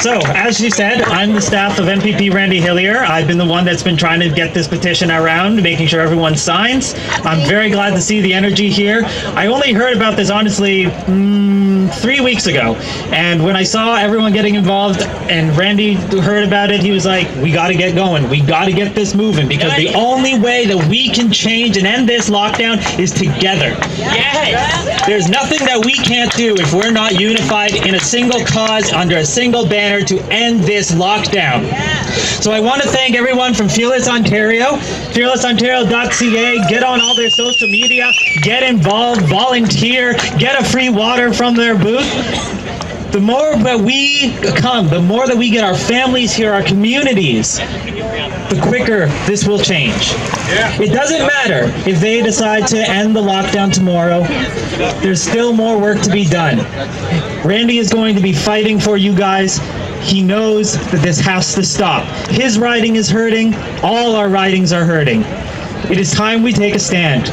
So, as she said, I'm the staff of MPP Randy Hillier. I've been the one that's been trying to get this petition around, making sure everyone signs. I'm very glad to see the energy here. I only heard about this, honestly, 3 weeks ago. And when I saw everyone getting involved and Randy heard about it, he was like, we got to get going. We got to get this moving, because the only way that we can change and end this lockdown is together. Yes. There's nothing that we can't do if we're not unified in a single cause under a single banner to end this lockdown. So I want to thank everyone from Fearless Ontario, fearlessontario.ca. Get on all their social media, get involved, volunteer, get a free water from their booth. The more that we come, the more that we get our families here, our communities, the quicker this will change. It doesn't matter if they decide to end the lockdown tomorrow. There's still more work to be done. Randy is going to be fighting for you guys. He knows that this has to stop. His riding is hurting. All our ridings are hurting. It is time we take a stand.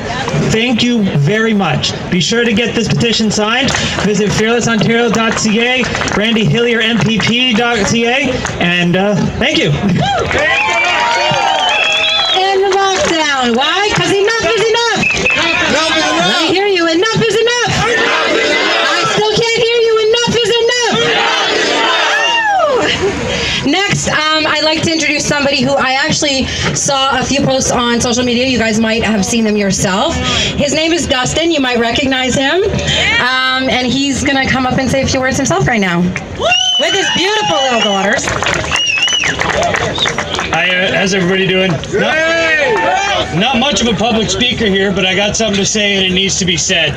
Thank you very much. Be sure to get this petition signed. Visit fearlessontario.ca, randyhilliermpp.ca, and thank you. End the lockdown. Why? Because enough is enough. I hear you. Enough is enough. I still can't hear you. Enough is enough. Next, I'd like to introduce somebody who I actually saw a few posts on social media. You guys might have seen them yourself. His name is Dustin. You might recognize him. And he's going to come up and say a few words himself right now with his beautiful little daughters. Hi, how's everybody doing? Not much of a public speaker here, but I got something to say and it needs to be said.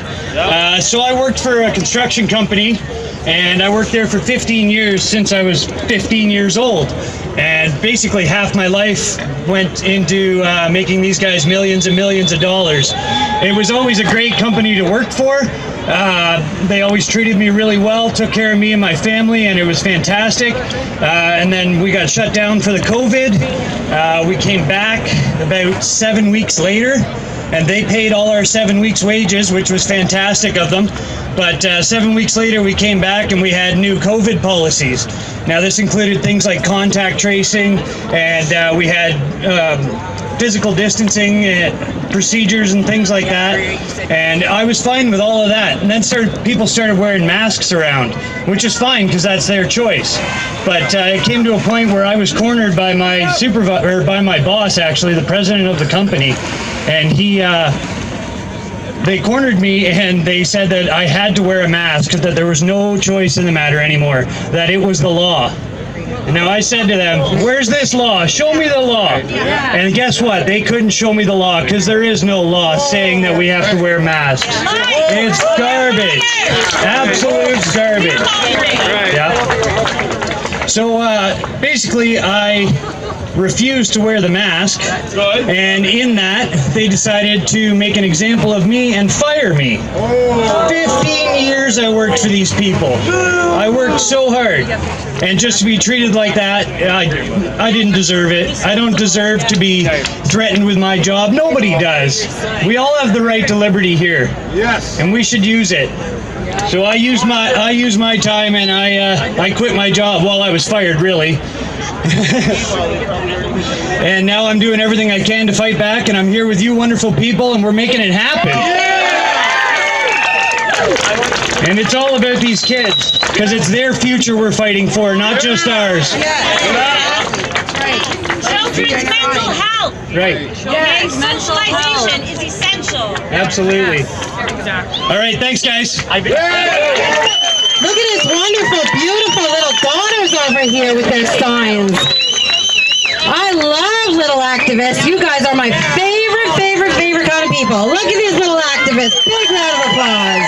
So I worked for a construction company, and I worked there for 15 years since I was 15 years old. And basically half my life went into making these guys millions and millions of dollars. It was always a great company to work for. They always treated me really well, took care of me and my family, and it was fantastic. And then we got shut down for the COVID. We came back about 7 weeks later, and they paid all our 7 weeks' wages, which was fantastic of them. But 7 weeks later, we came back and we had new COVID policies. Now, this included things like contact tracing, and we had physical distancing procedures and things like that. And I was fine with all of that. And then people started wearing masks around, which is fine because that's their choice. But it came to a point where I was cornered by my supervisor, or by my boss, actually, the president of the company, and they cornered me and they said that I had to wear a mask, that there was no choice in the matter anymore, that it was the law. And now I said to them, where's this law? Show me the law. And guess what? They couldn't show me the law because there is no law saying that we have to wear masks. It's garbage. Absolute garbage. Yeah. So basically I refused to wear the mask, and in that they decided to make an example of me and fire me. 15 years I worked for these people. I worked so hard, and just to be treated like that, I didn't deserve it. I don't deserve to be threatened with my job. Nobody does. We all have the right to liberty here. Yes. And we should use it. So I used my time, and I quit my job while I was fired, really. And now I'm doing everything I can to fight back, and I'm here with you wonderful people, and we're making it happen. And it's all about these kids, because it's their future we're fighting for, not just ours. Children's mental health. Right. Okay, socialization is essential. Absolutely. All right, thanks, guys. Look at his wonderful, beautiful little daughters over here with their signs. I love little activists. You guys are my favorite kind of people. Look at these little activists. Big round of applause.